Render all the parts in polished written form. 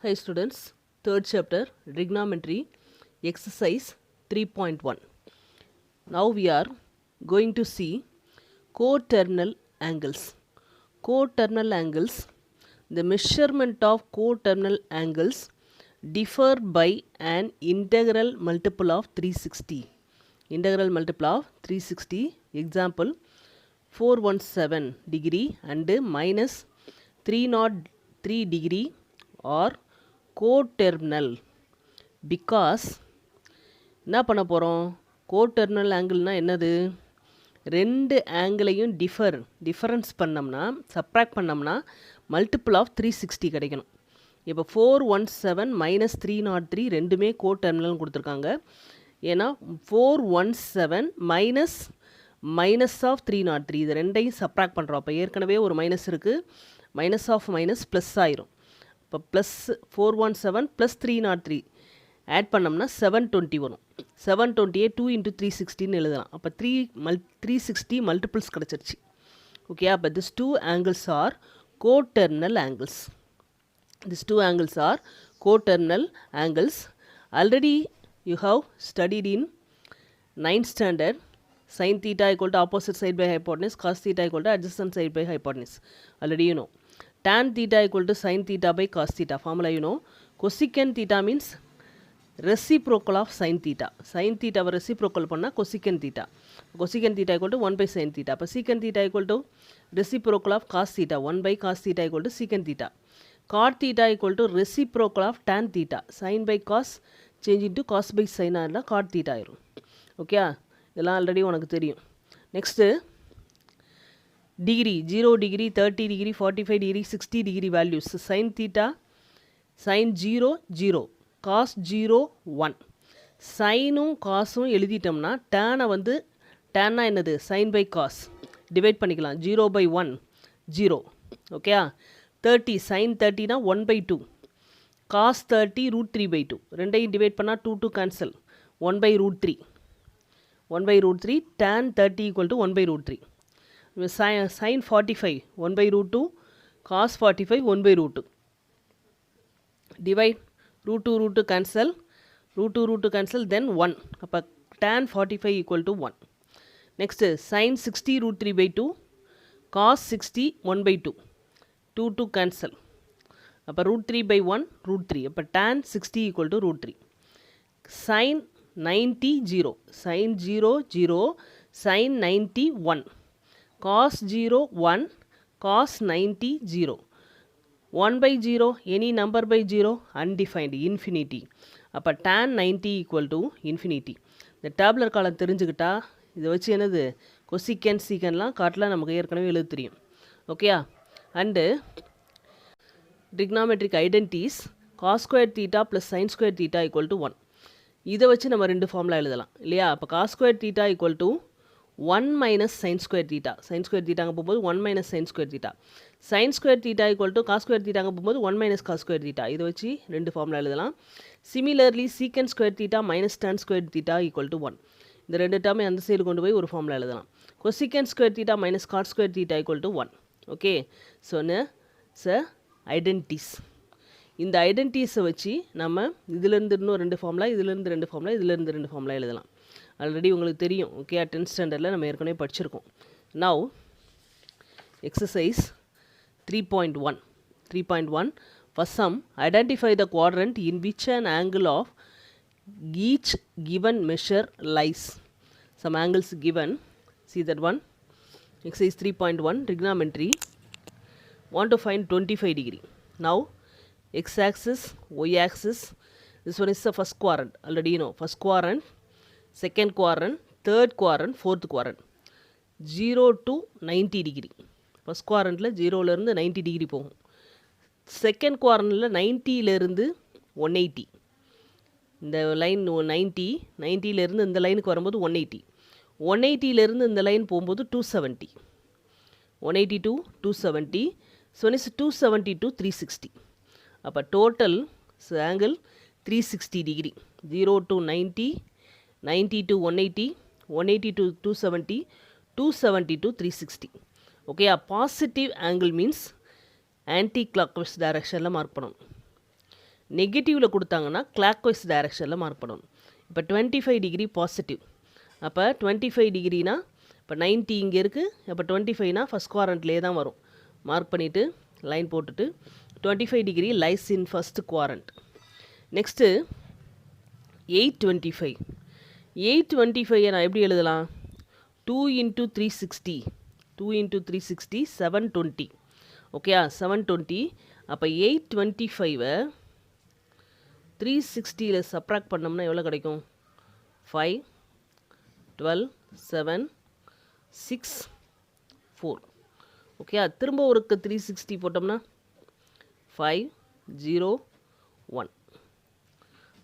Hi students, third chapter trigonometry exercise 3.1. Now we are going to see coterminal angles. Coterminal angles, the measurement of coterminal angles differ by an integral multiple of 360. Integral multiple of 360, example 417 degree and minus 303 degree or coterminal because என்ன பண்ண போகிறோம் கோட்டர்னல் ஆங்கிள்னால் என்னது ரெண்டு ஆங்கிளையும் difference பண்ணோம்னா subtract பண்ணோம்னா multiple of 360 கிடைக்கணும். இப்போ 417 minus 303 ரெண்டுமே கோட்டர்மினல்னு கொடுத்துருக்காங்க. ஏன்னா 417 மைனஸ் ஆஃப் 303 இது ரெண்டையும் சப்ராக்ட் பண்ணுறோம். அப்போ ஏற்கனவே ஒரு மைனஸ் இருக்குது, மைனஸ் ஆஃப் மைனஸ் ப்ளஸ் ஆயிரும். இப்போ ப்ளஸ் 417 ப்ளஸ் 303 ஆட் பண்ணோம்னா 720 வரும். 720 2 into 360 எழுதலாம். அப்போ 360 மல்டிபிள்ஸ் கிடச்சிருச்சு. ஓகே, அப்போ this two angles are coterminal angles. These two angles are coterminal angles. Already you have studied in 9th standard sin theta equal to opposite side by hypotenuse, cos theta equal to adjacent side by hypotenuse. Already you know. Tan theta equal to sin theta by cos theta. Formula you know. Cosecant theta means reciprocal of sin theta. Sin theta reciprocal panna cosecant theta. Cosecant theta equal to 1 by sin theta. Appo secant theta equal to reciprocal of cos theta. 1 by cos theta equal to secant theta. Cot theta equal to reciprocal of tan theta. Sin by cos change into cos by sin ஆனா cot theta ஆயிரும். Okay, இதெல்லாம் already உனக்கு தெரியும். Next degree 0 degree 30 degree 45 degree 60 degree values. sin theta sin 0 0 cos 0 1. சைனும் காசும் எழுதிட்டோம்னா டேனை வந்து டேன்னா என்னது sin by cos divide பண்ணிக்கலாம். 0 by 1 0. Okay, 30 sin 30 னா 1 by 2, cos 30 root 3 by 2. ரெண்டையும் டிவைட் பண்ணால் 2 2 cancel, 1 by root 3. 1 by root 3 tan 30 equal to 1 by root 3. Sin 45 1 by root 2, cos 45 1 by root 2. Divide root 2 cancel, root 2 cancel, then 1. அப்போ tan 45 equal to 1. Next sin 60 root 3 by 2, cos 60 1 by 2. 2 2 cancel. அப்போ root 3 by 1 root 3. அப்போ tan 60 equal to root 3. sin 90 0. sin 0 0. sin 90 1. cos 0 1. cos 90 0. 1 by 0 any number by 0 undefined infinity. அப்போ tan 90 equal to infinity. இந்த டேப்லர் காலம் தெரிஞ்சுக்கிட்டா இதை வச்சு என்னது கொசிக்கன் சீக்கன்லாம் காட்டலாம் நமக்கு ஏற்கனவே எழுத தெரியும். ஓகேயா, and trigonometric identities cos square theta plus sin square theta equal to 1. இதை வச்சு நம்ம ரெண்டு ஃபார்முலா எழுதலாம் இல்லையா. அப்போ cos square theta equal to 1 minus sin square theta. sin square theta அங்கே போகும்போது 1 minus sin square theta. sin square theta equal to cos square theta அங்கே போகும்போது 1 minus cos square theta. இதை வச்சு ரெண்டு ஃபார்முலா எழுதலாம். Similarly secant square theta minus tan square theta equal to 1. இந்த ரெண்டு டேர்மை அந்த சைடு கொண்டு போய் ஒரு ஃபார்முலா எழுதலாம். cosecant square theta minus cot square theta equal to 1. Okay, so identities. இந்த ஐடென்டிஸை வச்சு நம்ம இதிலேருந்து இன்னும் ரெண்டு ஃபார்முலா, இதிலேருந்து ரெண்டு ஃபார்முலா, இதிலேருந்து ரெண்டு ஃபார்முலா எழுதலாம். ஆல்ரெடி உங்களுக்கு தெரியும். ஓகே, 10th ஸ்டாண்டர்டில் நம்ம ஏற்கனவே படிச்சிருக்கோம். Now exercise 3.1. 3.1 for sum identify the quadrant in which an angle of each given measure lies. Some angles given. See that one. Exercise 3.1 trigonometry. Want to find 25 degree. Now x-axis, y-axis. This one is the first quadrant. Already you know. First quadrant, second quadrant, third quadrant, fourth quadrant. 0 to 90 degree. First quadrant 0 இருந்து 90 degree போகும். Second quadrant 90 இருந்து 180. இந்த line 90 இருந்து இந்த லைனுக்கு வரும்போது 180. 180 இருந்து இந்த லைன் போகும்போது 270. 180 to 270. So it's 270 to 360. அப்போ total angle 360 degree. 0 to 90, 90 to 180, 180 to 270, 270 to 360. Okay, positive angle means anti clockwise டைரக்ஷனில் மார்க் பண்ணணும். நெகட்டிவில் கொடுத்தாங்கன்னா கிளாக் வைஸ் டைரக்ஷனில் மார்க் பண்ணணும். இப்போ 25 டிகிரி பாசிட்டிவ், அப்போ 25 டிகிரினா இப்போ 90 இங்கே இருக்குது, அப்போ 25னா ஃபஸ்ட் குவாரண்ட்லேயே தான் வரும். மார்க் பண்ணிவிட்டு லைன் போட்டுட்டு 25 degree lies in first quadrant. Next 825. 825 நான் எப்படி எழுதலாம்? 2 × 360, 2 × 360 720. ஓகேயா, 720. அப்போ 825 360 சப்ராக்ட் பண்ணோம்னா எவ்வளோ கிடைக்கும்? 5 12 7 6 4. ஓகேயா, திரும்ப ஒருக்கு 360 போட்டோம்னா 5 0 1.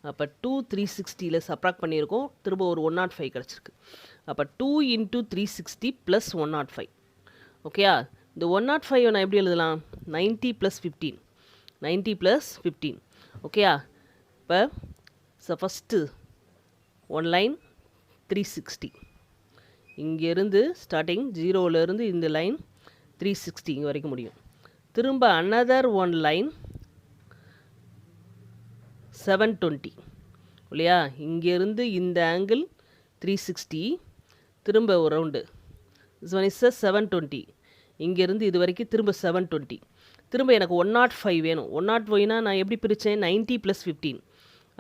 அப்போ 2 360 சப்ராக்ட் பண்ணியிருக்கோம், திரும்ப ஒரு 105 கிடச்சிருக்கு. அப்போ 2 × 360 + 105. ஓகேயா, இந்த 105 நான் எப்படி எழுதலாம்? 90 + 15, 90 + 15. ஓகேயா, இப்போ ஃபஸ்ட்டு ஒன் லைன் 360, இங்கேருந்து ஸ்டார்டிங் 0லேருந்து இந்த லைன் 360 இங்கே வரைக்கும் முடியும். திரும்ப அனதர் ஒன் லைன் 720 இல்லையா, இங்கேருந்து இந்த ஆங்கிள் 360, திரும்ப ஒரு ரவுண்டு this one is 720, இங்கேருந்து இது வரைக்கும் திரும்ப 720, திரும்ப எனக்கு 105 வேணும். 105னா நான் எப்படி பிரித்தேன்? 90 + 15.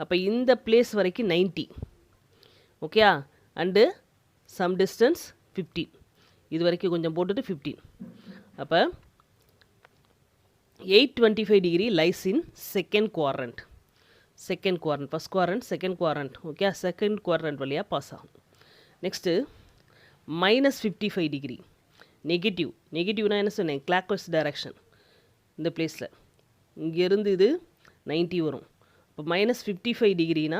அப்போ இந்த பிளேஸ் வரைக்கும் 90. ஓகேயா, அண்டு சம் டிஸ்டன்ஸ் 15, இது வரைக்கும் கொஞ்சம் போட்டுட்டு 15. அப்போ 825 degree lies in second quadrant. Second quadrant, first quadrant, second quadrant. Okay, second quadrant வழியாக பாஸ் ஆகும். Next -55 degree negative. நெகட்டிவ்னா என்ன சொன்னேன்? Clockwise direction. இந்த பிளேஸில் இங்கேருந்து இது 90 வரும். இப்போ -55 டிகிரினா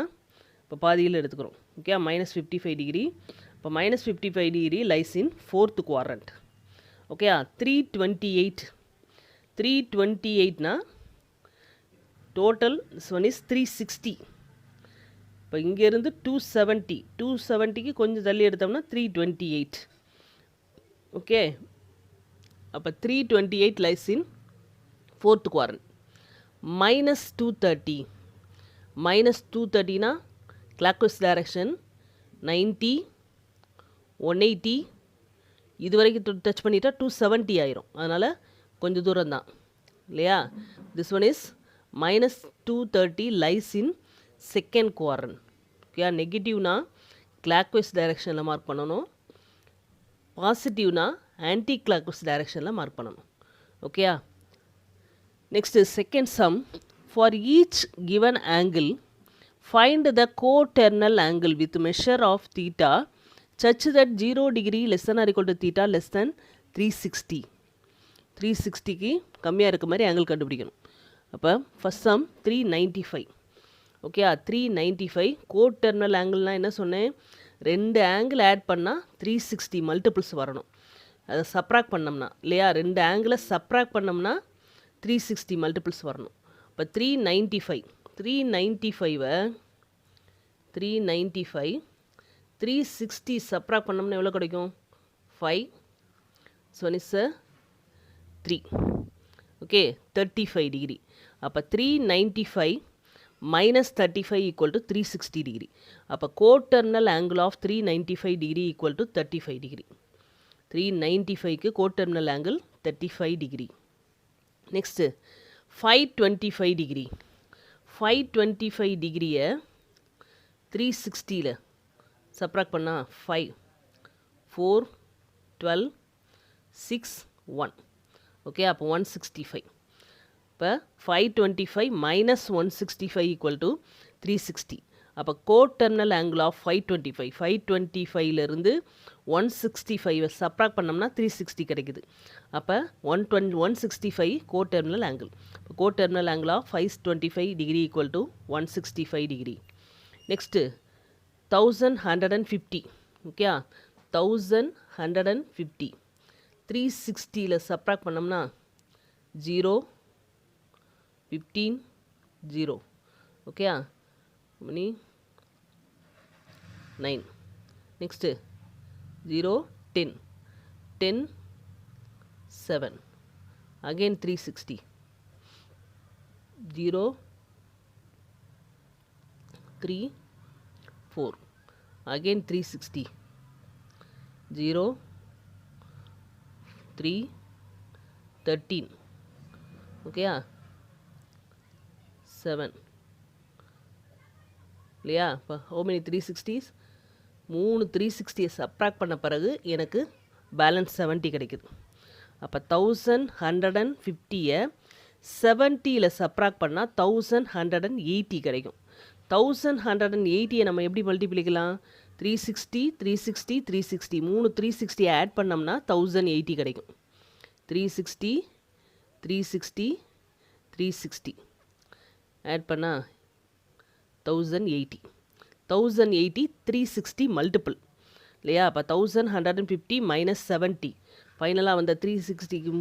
இப்போ பாதியில் எடுத்துக்கிறோம். Okay, -55 degree. இப்போ -55 degree lies in fourth quadrant. Okay, 328. 328னா டோட்டல் திஸ் ஒன் இஸ் 360. இப்போ இங்கேருந்து 270, 270க்கு கொஞ்சம் தள்ளி எடுத்தோம்னா 328. ஓகே, அப்போ 328 லைஸ் இன் ஃபோர்த் குவாட்ரண்ட். -230. -230னா கிளாக் வைஸ் டைரக்ஷன் 90 180, இது வரைக்கும் டச் பண்ணிட்டா 270 ஆயிரும். அதனால் கொஞ்சம் தூரம் தான் இல்லையா. This one is -230 lies in second quadrant. Okay, நெகட்டிவ்னா கிளாக் வைஸ் டைரக்ஷனில் மார்க் பண்ணணும், பாசிட்டிவ்னா ஆன்டி கிளாக் வைஸ் டைரக்ஷனில் மார்க் பண்ணணும். ஓகேயா, next second sum. For each given angle find the coterminal angle with measure of theta such that 0 degree less than or equal to theta less than 360. 360க்கு கம்மியாக இருக்க மாதிரி angle கண்டுபிடிக்கணும். அப்போ first sum 395. Okay, 395 coterminal ஆங்கிள்னால் என்ன சொன்னேன்? ரெண்டு ஆங்கிள் ஆட் பண்ணால் 360 மல்டிபிள்ஸ் வரணும். அதை சப்ராக்ட் பண்ணோம்னா இல்லையா, ரெண்டு ஆங்கிளை சப்ராக்ட் பண்ணோம்னா 360 மல்டிபிள்ஸ் வரணும். இப்போ 395 360 சப்ராக்ட் பண்ணோம்னா எவ்வளோ கிடைக்கும்? 5 1 is 3. Okay, 35 degree. அப்போ 395 -35 ஈக்குவல் டு 360 டிகிரி. அப்போ coterminal angle of 395 degree equal to 35 degree. 395க்கு coterminal angle 35 degree. Next 525 degree. 525 டிகிரியை 360ல் சப்ராக்ட் பண்ணால் 5 4 12 6 1. ஓகே, அப்போ 165. இப்போ 525 -165 ஈக்குவல் டு 360. அப்போ கோட்டர்னல் ஆங்கிள் ஆஃப் 525, 525லேருந்து 165 சப்ராக்ட் பண்ணோம்னா 360 கிடைக்குது. அப்போ 165 கோட்டர்னல் ஆங்கிள். இப்போ coterminal angle of 525 degree equal to 165 degree. Next 1150. Okay, 1150 360ல் சப்ராக்ட் பண்ணோம்னா 0 15 0. ஓகே, மணி 9. நெக்ஸ்ட்டு 0 10 10 7. அகெயின் 360 0 3 4 again 360 0 3 13 okay 7 இல்லையா இப்போ how many 360s 3 360 சப்ராக்ட் பண்ண பிறகு எனக்கு பேலன்ஸ் 70 கிடைக்குது. அப்போ 1150 70ல் சப்ராக்ட் பண்ணால் 1180 கிடைக்கும். 1180 நம்ம எப்படி மல்டிப்ளிக்கலாம்? 360 360 360 360 ஆட் பண்ணோம்னா 1080 கிடைக்கும். 360 360 360 ஆட் பண்ணால் 1080 360 மல்டிபிள் இல்லையா? அப்போ 1150 மைனஸ் 70 ஃபைனலாக வந்த 360க்கு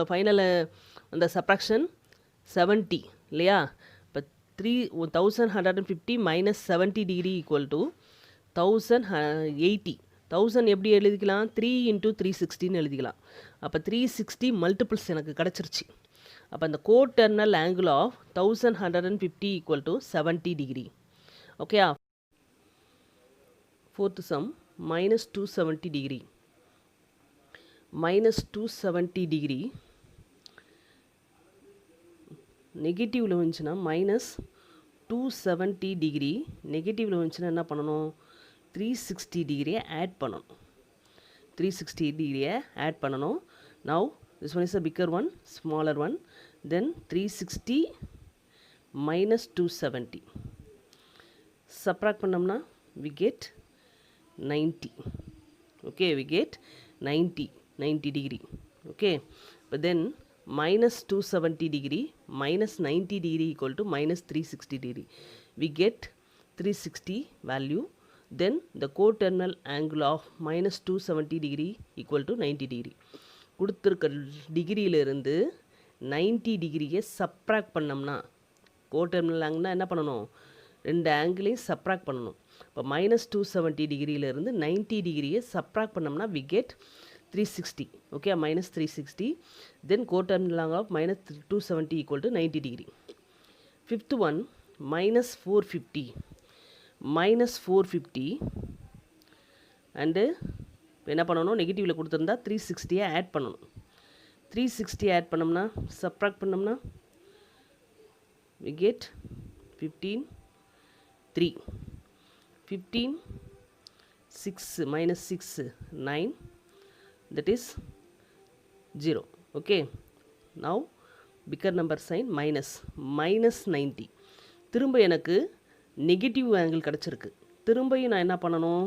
ஃபைனலில் வந்த சப்ராக்ஷன் 70 இல்லையா? இப்போ 1150 மைனஸ் 70 டிகிரி ஈக்குவல் டு 1080. 1000 எப்படி எழுதிக்கலாம்? 3 × 360ன்னு எழுதிக்கலாம். அப்போ 360 மல்டிபிள்ஸ் எனக்கு கிடச்சிருச்சு. அப்போ அந்த coterminal angle of 1150 equal to 70 degree. Okay, fourth sum minus 270 degree. minus 270 degree நெகட்டிவில் வந்துச்சுன்னா மைனஸ் 270 டிகிரி நெகட்டிவில் வந்துச்சுன்னா என்ன பண்ணணும்? 360 டிகிரியை ஆட் பண்ணணும். 360 டிகிரியை ஆட் பண்ணணும். Now this one is a bigger one, smaller one, then 360 minus 270 subtract பண்ணோம்னா we get 90. Okay, we get 90 degree. Okay, but then minus 270 degree minus 90 degree equal to minus 360 degree. We get 360 value. Then the coterminal angle of minus 270 degree equal to 90 degree. கொடுத்திருக்க டிகிரியிலிருந்து 90 டிகிரியை subtract பண்ணோம்னா கோட்டர்மினல் ஆங்கிள்னா என்ன பண்ணணும்? ரெண்டு ஆங்கிளையும் subtract பண்ணணும். இப்போ minus 270 டிகிரியிலிருந்து 90 டிகிரியை subtract பண்ணோம்னா we get 360. Okay, minus 360. Then coterminal angle of minus 270 equal to 90 degree. Fifth one minus 450. Minus 450 and என்ன பண்ணணும்? நெகட்டிவில் கொடுத்துருந்தா 360 ஆட் பண்ணணும். 360 ஆட் பண்ணோம்னா சப்ராக்ட் பண்ணோம்னா we get 15 3 15 6 minus 6 9 that is 0. Okay, now bigger number sign minus 90. திரும்ப எனக்கு negative angle கிடச்சிருக்கு. திரும்பியும் நான் என்ன பண்ணணும்?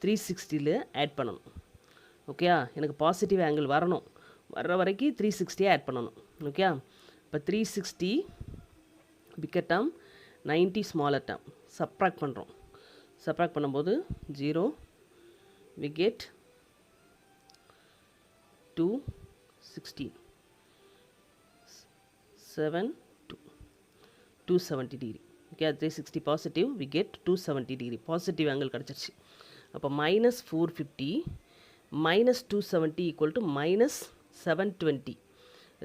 360ல் ஆட் பண்ணணும். ஓகே, எனக்கு பாசிட்டிவ் ஆங்கிள் வரணும். வர்ற வரைக்கும் 360 ஆட் பண்ணணும். ஓகே, இப்போ 360 bigger term 90 smaller term subtract பண்ணுறோம். சப்ராக்ட் பண்ணும்போது 0 we get 216 7 270 degree. Okay, 360 positive, we get 270 degree positive angle கிடச்சிருச்சு. அப்போ minus 450 minus 270 equal to minus 720.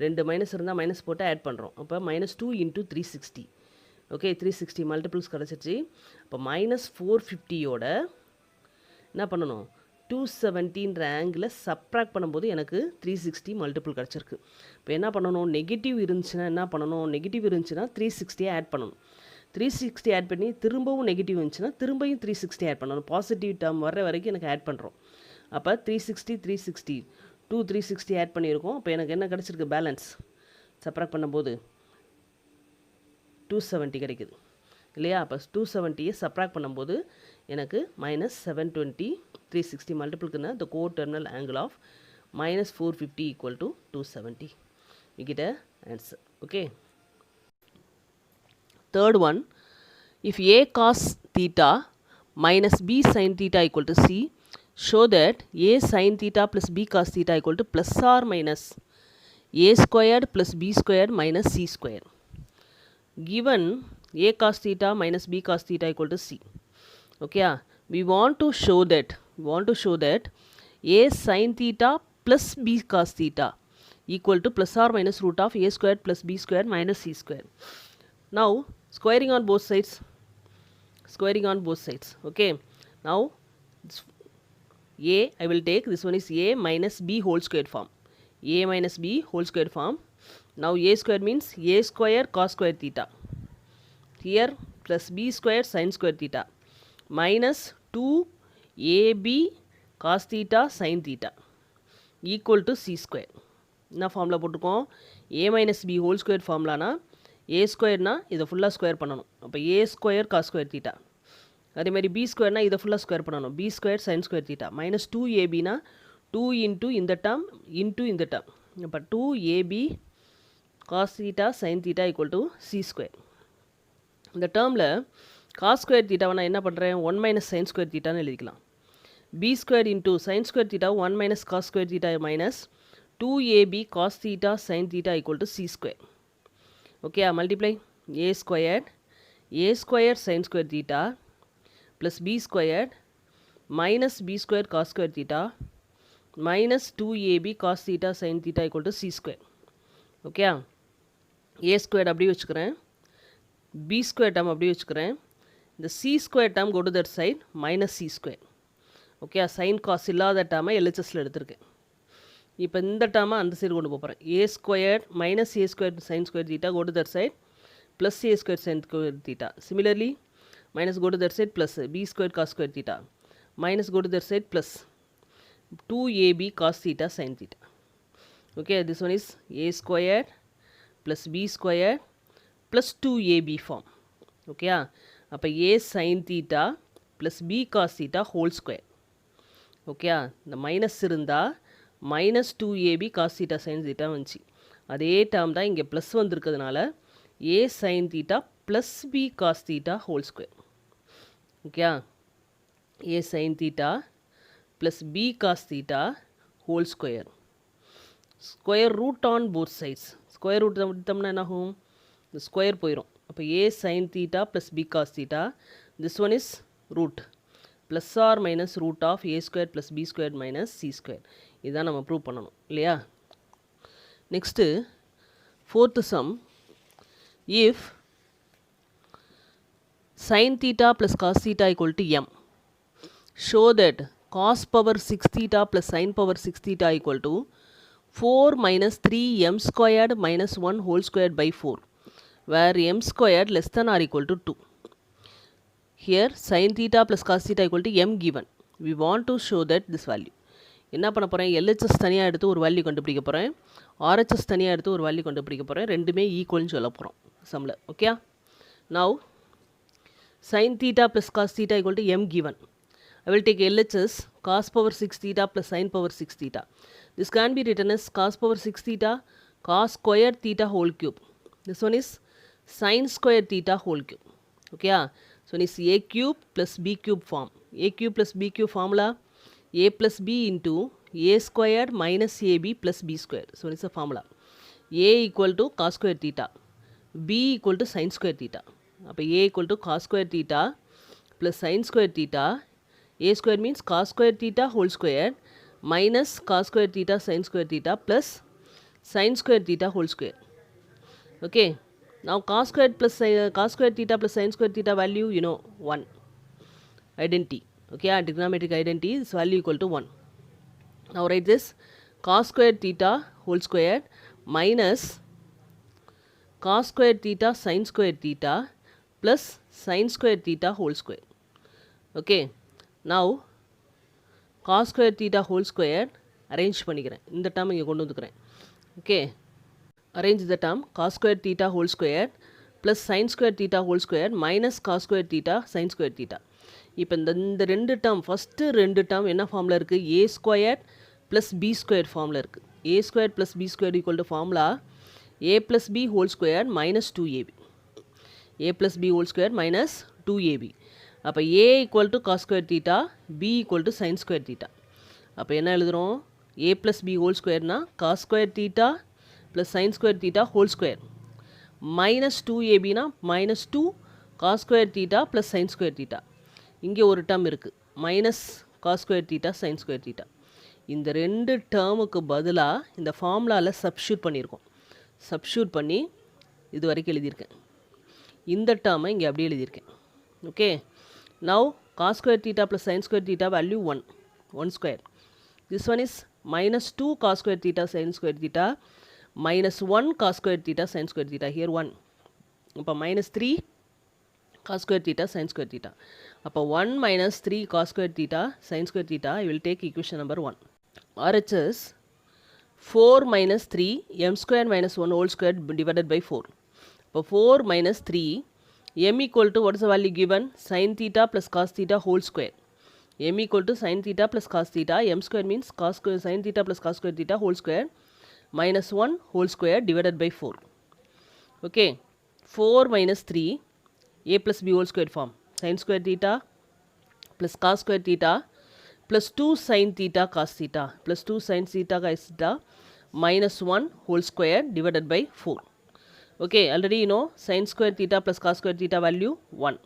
ரெண்டு மைனஸ் இருந்தால் மைனஸ் போட்டு ஆட் பண்ணுறோம். அப்போ மைனஸ் 2 × 360. ஓகே, 360 மல்டிபிள்ஸ் கிடச்சிருச்சு. அப்போ மைனஸ் 450யோட என்ன பண்ணணும்? 270ன்ற ஆங்கிளை சப்ராக்ட் பண்ணும்போது எனக்கு 360 மல்டிபிள் கிடச்சிருக்கு. இப்போ என்ன பண்ணணும்? நெகட்டிவ் இருந்துச்சுன்னா என்ன பண்ணணும்? நெகட்டிவ் இருந்துச்சுன்னா 360 ஆட் பண்ணணும். 360 ஆட் பண்ணி திரும்பவும் நெகட்டிவ் இருந்துச்சுன்னா திரும்பியும் 360 ஆட் பண்ணணும். பாசிட்டிவ் டேர்ம் வர்ற வரைக்கும் எனக்கு ஆட் பண்ணுறோம். அப்போ 360 360 360 ஆட் பண்ணியிருக்கோம். இப்போ எனக்கு என்ன கிடச்சிருக்கு? பேலன்ஸ் சப்ராக்ட் பண்ணும்போது 270 கிடைக்குது இல்லையா? அப்போ 270யை சப்ராக்ட் பண்ணும்போது எனக்கு மைனஸ் 720 360 மல்டிபிள்க்குன்னா the coterminal angle of minus 450 equal to 270. We get a answer. Okay. Third one, if A cos theta minus B sin theta equal to C, show that A sin theta plus B cos theta equal to plus or minus A squared plus B squared minus C squared. Given A cos theta minus B cos theta equal to C. Okay, we want to show that A sin theta plus B cos theta equal to plus or minus root of A squared plus B squared minus C squared. Now, squaring on both sides, squaring on both sides. Okay, now a I will take, this one is a minus b whole square form, a minus b whole square form. Now a square means a square cos square theta here plus b square sin square theta minus 2ab cos theta sin theta equal to c square. என்ன formula போட்டுக்கோம், a minus b whole square ஃபார்முலானா a ஸ்கொயர்னா இதை ஃபுல்லாக square பண்ணணும். அப்போ a square cos square theta. அதேமாதிரி b ஸ்கொயர்னா இதை ஃபுல்லாக ஸ்கொயர் பண்ணணும், b square sine square theta minus 2abனா 2 இன்ட்டு இந்த டேர்ம் இன்ட்டு இந்த டேர்ம். அப்போ 2ab cos theta sine theta equal to C square. இந்த டேர்மில் காஸ் ஸ்கொயர் தீட்டாவை நான் என்ன பண்ணுறேன், 1 மைனஸ் சைன் ஸ்கொயர் தீட்டான்னு எழுதிக்கலாம். b square into sine square theta 1 minus cos square theta minus 2ab cos theta sin theta equal to c square. Okay, multiply a squared sin square theta plus b squared minus b square cos square theta minus 2ab cos theta sin theta equal to c square. Okay, a squared அப்படியே வச்சுக்கிறேன், b square term அப்படியே வச்சுக்கிறேன், இந்த c square term go to that side minus c square. Okay, sin cos இல்லாத term LHSல எடுத்திருக்கேன். இப்போ இந்த டேர்மை அந்த சைடு கொண்டு போகிறேன், A square minus A square sine square theta go to that side plus A square sine square theta. Similarly minus go to that side plus B square cos square theta minus go to that side plus 2ab cos theta sine theta. Okay, this one is A square plus B square plus 2ab form. ஓகேயா, அப்போ A sine theta plus B cos theta whole square. ஓகேயா, இந்த minus இருந்தால் minus 2ab cos theta sine theta வந்துச்சு. அதே term தான் இங்கே plus வந்திருக்கிறதுனால A sine theta plus B cos theta whole square. Okay, A sine theta plus B cos theta whole square. Square root on both sides. Square root விட்டோம்னா என்ன ஆகும், இந்த square போயிடும். அப்போ A sine theta plus B cos theta, this one is root plus or minus root of A square plus B square minus C square. இதுதான் நம்ம prove பண்ணணும் இல்லையா. Next fourth some, if sin theta plus cos theta equal to m, show that cos power 6 theta plus sin power 6 theta equal to 4 minus 3m squared minus 1 whole squared by 4, where m squared less than or equal to 2. Here sin theta plus cos theta equal to m given. We want to show that this value. என்ன பண்ண போகிறேன், LHS தனியாக எடுத்து ஒரு value கண்டுபிடிக்க போகிறேன், RHS தனியாக எடுத்து ஒரு வேல்யூ கண்டுபிடிக்க போகிறேன், ரெண்டுமே ஈக்குவல்னு சொல்ல போகிறோம் சம்மில். Okay, now sin theta plus cos theta equal to m given. I will take LHS cos power 6 theta plus sin power 6 theta. This can be written as cos power 6 theta cos square theta whole cube. This one is sin square theta whole cube. Okay, so it is a cube plus b cube form. A cube plus b cube formula a plus b into a square minus ab plus b square. So it is a formula. A equal to cos square theta, b equal to sin square theta. அப்போ a equal to cos square theta plus sin square theta. A square means cos square theta whole square minus cos square theta sin square theta plus sin square theta whole square. Okay, now cos square theta plus sin square theta value, you know, 1. Identity. Okay, trigonometric identity is value equal to 1. Now write this cos square theta whole square minus cos square theta sin square theta plus sin square theta whole square. Okay, now cos square theta whole square arrange பண்ணிக்கிறேன், இந்த term இங்கே கொண்டு வந்துக்கிறேன். Okay, arrange the term cos square theta whole square plus sin square theta whole square minus cos square theta sin square theta. இப்போ இந்த ரெண்டு term, first ரெண்டு term என்ன ஃபார்மில் இருக்குது, a square plus b square ஃபார்மில் இருக்குது. a square plus b square equal to formula a plus b whole square minus 2ab. a plus b whole square minus 2ab. அப்போ a equal to cos square theta, b equal to sin square theta. அப்போ என்ன எழுதுகிறோம், a plus b whole square cos square theta plus sin square theta whole square minus 2ab minus 2 cos square theta plus sin square theta. இங்கே ஒரு term இருக்குது minus cos square theta sin square theta. இந்த ரெண்டு டேர்முக்கு பதிலாக இந்த ஃபார்முலாவில் substitute பண்ணியிருக்கோம். Substitute பண்ணி இது வரைக்கும் எழுதியிருக்கேன். இந்த டேர்மை இங்கே அப்படியே எழுதியிருக்கேன். Okay, Now cos square theta plus sin square theta value 1 square. This one is minus 2 cos square theta sin square theta minus 1 cos square theta sin square theta. Here 1. அப்போ minus 3 cos square theta sin square theta. அப்போ 1 minus 3 cos square theta sin square theta. I will take equation number 1. RHS 4 minus 3 m square minus 1 whole square divided by 4. இப்போ 4 minus 3 m equal to what is the value given? Sin theta plus cos theta whole square. M equal to sin theta plus cos theta. M square means cos square sin theta plus cos square theta whole square minus 1 whole square divided by 4. Okay. 4 minus 3 a plus b whole square form. Sin square theta plus cos square theta plus 2 sin theta cos theta plus 2 sin theta cos theta minus 1 whole square divided by 4. Okay, already you know sin square theta plus cos square theta value 1.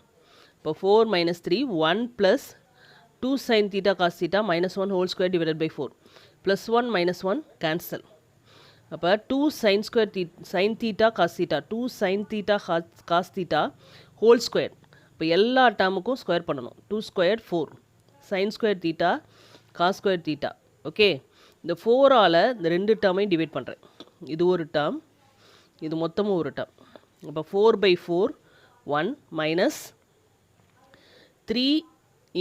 So 4 minus 3 1 plus 2 sin theta cos theta minus 1 whole square divided by 4 plus 1 minus 1 cancel. அப்போ 2 sin square sin theta cos theta 2 sin theta cos theta whole square. இப்போ எல்லா டேர்முக்கும் square பண்ணணும். 2 square 4 sin square theta cos square theta. Okay, இந்த 4ஆல் இந்த ரெண்டு டேர்மையும் divide பண்ணுறேன். இது ஒரு டேர்ம், இது மொத்தமும் ஒரு டேர்ம். அப்போ 4 by 4 1 minus 3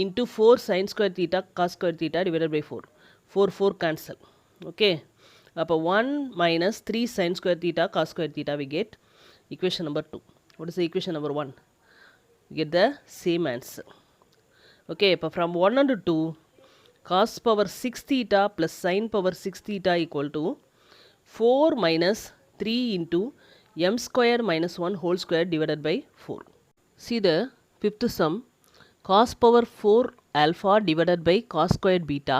into 4 sin square theta cos square theta divided by 4. 4 4 cancel. Okay. அப்போ 1 minus 3 sin square theta cos square theta we get equation number 2. What is the equation number 1? We get the same answer. Okay. இப்போ from 1 and 2 cos power 6 theta plus sin power 6 theta equal to 4 minus 3 into m square minus 1 whole square divided by 4. See the fifth sum. Cos power 4 alpha divided by cos squared beta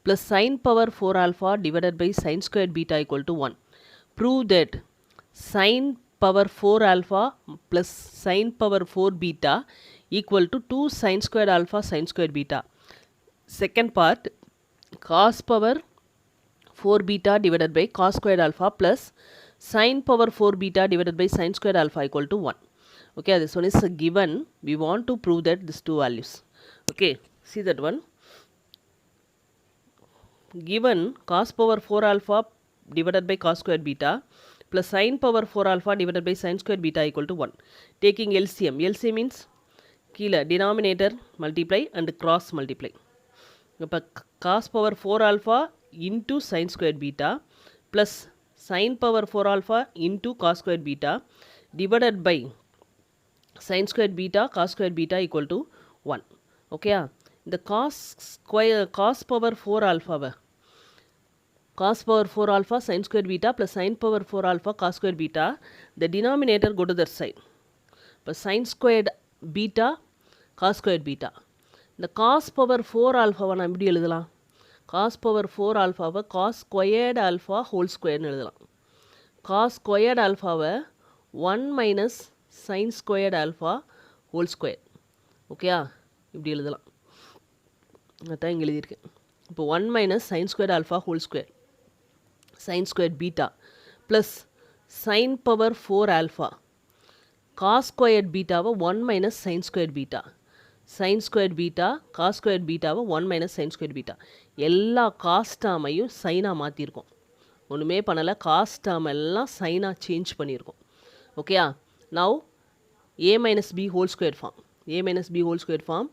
plus sin power 4 alpha divided by sin squared beta equal to 1. Prove that sin power 4 alpha plus sin power 4 beta equal to 2 sin squared alpha sin squared beta. Second part, cos power 4 beta divided by cos squared alpha plus sin power 4 beta divided by sin squared alpha equal to 1. Okay, this one is a given. We want to prove that these two values. Okay, see that one. Given cos power 4 alpha divided by cos squared beta plus sin power 4 alpha divided by sin squared beta equal to 1. Taking LCM. LCM means கீழே denominator multiply and cross multiply. இப்போ cos power 4 alpha into sin squared beta plus sin power 4 alpha into cos squared beta divided by sin squared beta cos squared beta equal to 1. Okay, the cos power 4 alpha cos power 4 alpha sin squared beta plus sin power 4 alpha cos squared beta, the denominator go to that side. But sin squared beta cos squared beta. The cos power 4 alpha நான் எப்படி எழுதலாம்? cos power 4 alpha cos squared alpha whole square எழுதலாம். cos squared alpha 1 minus sin squared alpha whole square. ஓகேயா, இப்படி எழுதலாம். அதான் இங்கே எழுதியிருக்கேன். இப்போ 1 minus sin squared alpha whole square sin squared beta plus sin power 4 alpha cos squared beta 1 minus sin squared beta sin squared beta cos squared beta 1 minus sin squared beta எல்லா cos டேர்மையும் சைனாக மாற்றிருக்கோம். ஒன்றுமே பண்ணலை, cos term எல்லாம் சைனாக change பண்ணியிருக்கோம். ஓகேயா, now a minus b whole square form. a minus b whole square form.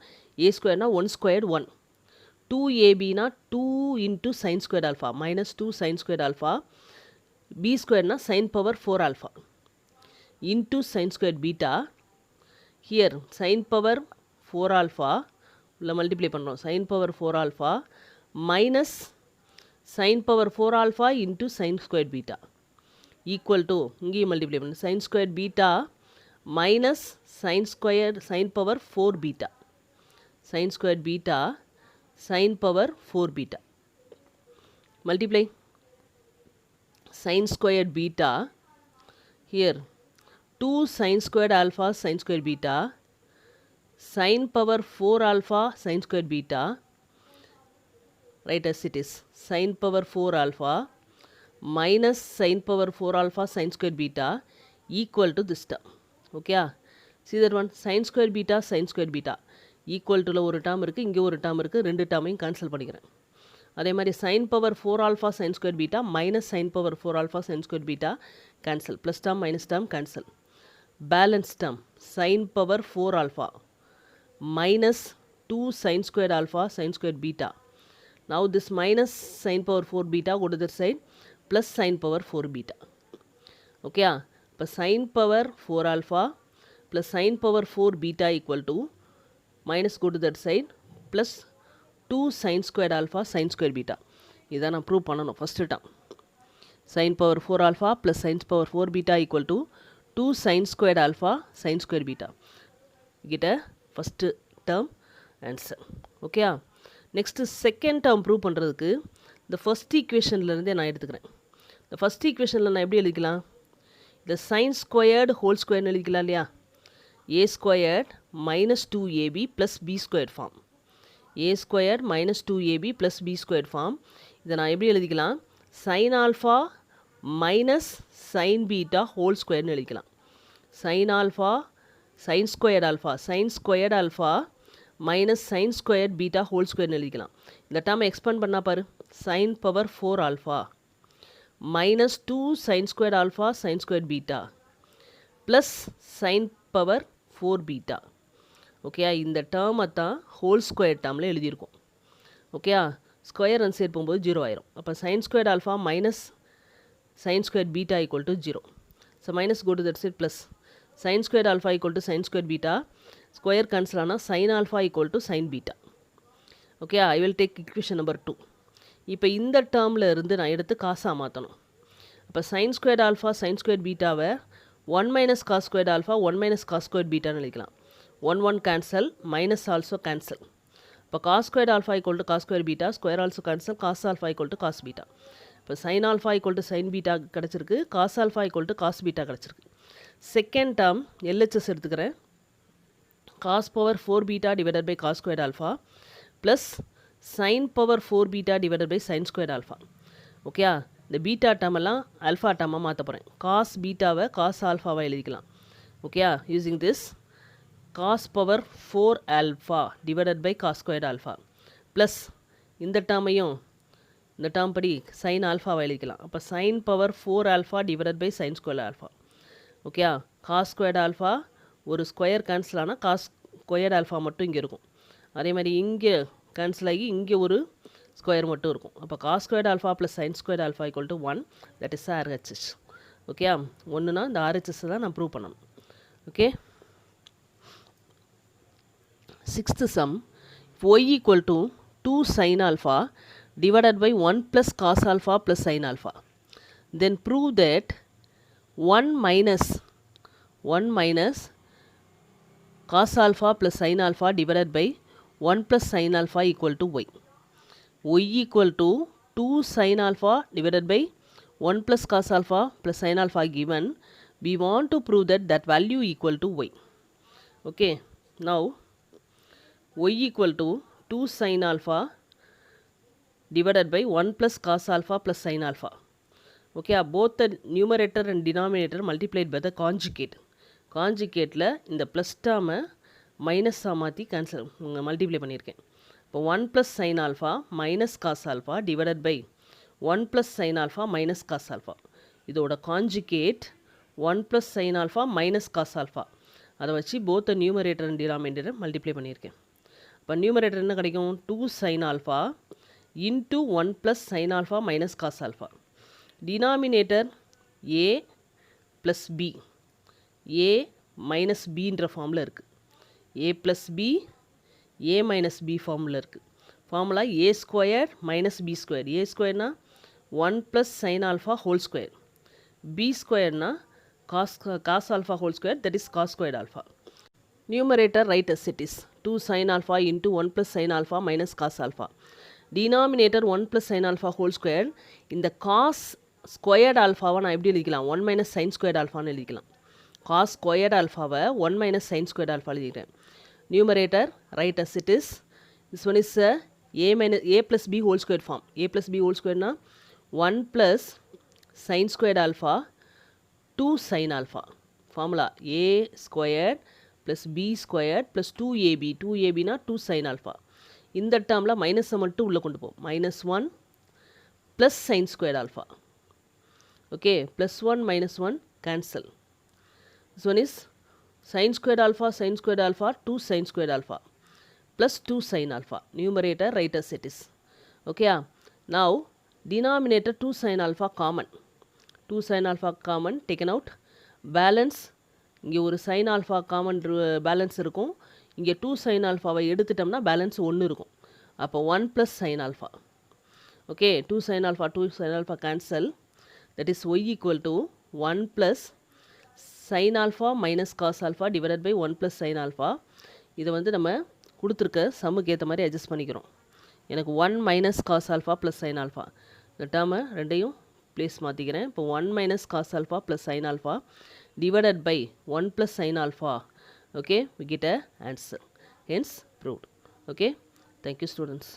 a square na 1 squared 1. 2ab na 2 into sin squared alpha minus 2 sin squared alpha. b square na sin power 4 alpha into sin squared beta. Here sin power 4 alpha உள்ள multiply பண்ணோம். sin power 4 alpha minus sin power 4 alpha into sin squared beta equal to இங்கேயும் multiply பண்ணோம். sin squared beta minus sin power 4 beta sin squared beta sin power 4 beta multiply sin squared beta here 2 sin squared alpha sin squared beta sin power 4 alpha sin squared beta, right as it is, sin power 4 alpha minus sin power 4 alpha sin squared beta equal to this term. Okay, see that one, sin squared beta sin squared beta. Equal டுல ஒரு term இருக்குது, இங்கே ஒரு term இருக்குது, ரெண்டு டேர்மையும் cancel பண்ணிக்கிறேன். அதே மாதிரி sine power 4 alpha sine square beta minus sine power 4 alpha sine square beta cancel. Plus term minus term cancel. Balance term sine power 4 alpha minus 2 sin squared alpha sin squared beta. Now this minus sin power 4 beta go to the side plus sin power 4 beta. Okay, இப்போ sin power 4 alpha plus sin power 4 beta equal to minus go to that side plus 2 sin squared alpha sin squared beta. இதான் நான் prove பண்ணணும் first term. sin power 4 alpha plus sin power 4 beta equal to 2 sin squared alpha sin squared beta. கிட்ட first term answer. Okay, next second term prove பண்ணுறதுக்கு இந்த first ஈக்குவேஷன்லேருந்தே நான் எடுத்துக்கிறேன். இந்த first ஈக்குவேஷனில் நான் எப்படி எழுதிக்கலாம்? இந்த சைன் ஸ்கொயர்டு ஹோல் ஸ்கொயர்னு எழுதிக்கலாம் இல்லையா? A squared minus 2ab plus b squared form. A squared minus 2ab plus b squared form. இதை நான் எப்படி எழுதிக்கலாம்? Sine alpha minus sine beta whole ஸ்கொயர்னு எழுதிக்கலாம். Sine alpha sin squared alpha minus sin squared beta whole square எழுதிக்கலாம். இந்த டேர்மை expand பண்ணா பாரு, sin power 4 alpha minus 2 sin squared alpha sin squared beta plus sin power 4 beta. Okay, இந்த டேர்மை தான் ஹோல் ஸ்கொயர் டேர்மில் எழுதியிருக்கோம். ஓகே, ஸ்கொயர் அண்ட் சேர்த்து போகும்போது 0 ஆயிரும். அப்போ sin squared alpha minus sin squared beta equal to 0. So minus go to that side plus sin squared alpha equal to sin squared beta, square cancel ஆனால் sin alpha equal to sin beta. Okay, I will take equation number 2. இப்போ இந்த டேர்மில் இருந்து நான் எடுத்து காசாக மாற்றணும். அப்போ sin squared alpha sin squared betaவை 1 minus cos squared alpha 1 minus cos squared betaன்னு எழுதிக்கலாம். 1 1 cancel, minus also cancel. இப்போ cos squared alpha equal to cos squared beta, square also cancel, cos alpha equal to cos beta. இப்போ sin alpha equal to sin beta கிடச்சிருக்கு, cos alpha equal to cos beta கிடச்சிருக்கு. Second term LHS எடுத்துக்கிறேன். cos power 4 beta divided by cos squared alpha plus sin power 4 beta divided by sin squared alpha. Okay, இந்த beta term எல்லாம் alpha டேர்மாக மாற்ற போகிறேன். cos பீட்டாவை cos ஆல்ஃபாவை எழுதிக்கலாம். Okay, using this cos power 4 alpha divided by cos squared alpha plus இந்த டேர்மையும் இந்த term படி sin ஆல்ஃபாவை எழுதிக்கலாம். அப்போ sin power 4 alpha divided by sin squared alpha. Okay, cos squared alpha ஒரு ஸ்கொயர் கேன்சல் ஆனால் காஸ் ஸ்கொயர்ட் ஆல்ஃபா மட்டும் இங்கே இருக்கும். அதே மாதிரி இங்கே கேன்சல் ஆகி இங்கே ஒரு ஸ்கொயர் மட்டும் இருக்கும். அப்போ cos squared alpha plus sine squared alpha equal to 1, that is RHS. Okay, ஒன்றுனா இந்த RHS தான் நான் ப்ரூவ் பண்ணணும். Okay, sixth sum, y equal to 2 sin alpha divided by 1 plus cos alpha plus sin alpha. Then prove that 1 minus cos alpha plus sin alpha divided by 1 plus sin alpha equal to y. y equal to 2 sin alpha divided by 1 plus cos alpha plus sin alpha given. We want to prove that value equal to y. Okay, now y equal to 2 sin alpha divided by 1 plus cos alpha plus sin alpha. Okay, both the numerator and denominator multiplied by the conjugate. காஞ்சிகேட்டில் இந்த plus டேர்மை மைனஸாக மாற்றி cancel multiply பண்ணியிருக்கேன். இப்போ 1 plus sine alpha minus cos alpha divided by 1 plus sine alpha minus cos alpha. இதோட conjugate 1 plus sine alpha minus cos alpha. அதை வச்சு both the numerator and டினாமினேட்டரை மல்டிப்ளை பண்ணியிருக்கேன். இப்போ நியூமரேட்டர் என்ன கிடைக்கும்? 2 sine alpha into 1 plus sine alpha minus cos alpha. Denominator a plus b, a minus பின்ற ஃபார்மில் இருக்குது. a plus b a minus b ஃபார்மில் இருக்குது. Formula a square minus b square. a ஸ்கொயர்னா 1 plus sine alpha whole square, b ஸ்கொயர்னா cos alpha whole square, that is cos squared alpha. Numerator right as it is 2 sin alpha into 1 plus sin alpha minus cos alpha. Denominator 1 plus sin alpha whole square. இந்த cos squared alpha-வை நான் எப்படி எழுதிக்கலாம்? 1 minus sin squared alpha-னு எழுதிக்கலாம். cos squared alpha-வை 1 minus sin squared alpha எழுதிக்கிறேன். Numerator write as it is. This one is a plus b whole squared form. a plus b whole square na 1 plus sin squared alpha 2 sin alpha. Formula a squared plus b squared plus 2ab 2abனா 2 sin alpha. இந்த டேர்மில் மைனஸை மட்டும் உள்ளே கொண்டு போகும். -1 plus sine squared alpha. Okay, +1 -1 cancel. This one is sin squared alpha 2 sin squared alpha plus 2 sin alpha. Numerator right as it is. Okay, now denominator 2 sin alpha common. 2 sin alpha common taken out. Balance இங்கே ஒரு sin alpha common balance இருக்கும். இங்கே 2 sin alpha வை எடுத்துட்டோம்னா balance 1 இருக்கும். அப்போ 1 plus sin alpha. Okay, 2 sin alpha cancel. That is y equal to 1 plus sin alpha minus cos alpha divided by 1 plus sin alpha. இதை வந்து நம்ம கொடுத்துருக்க சம்முக்கு ஏற்ற மாதிரி அட்ஜஸ்ட் பண்ணிக்கிறோம். எனக்கு 1 minus cos alpha plus sin alpha. இந்த டேர்மை ரெண்டையும் ப்ளேஸ் மாற்றிக்கிறேன். இப்போ 1 minus cos alpha plus sin alpha divided by 1 plus sin alpha. Okay, we get a answer. Hence proved. Okay, thank you students.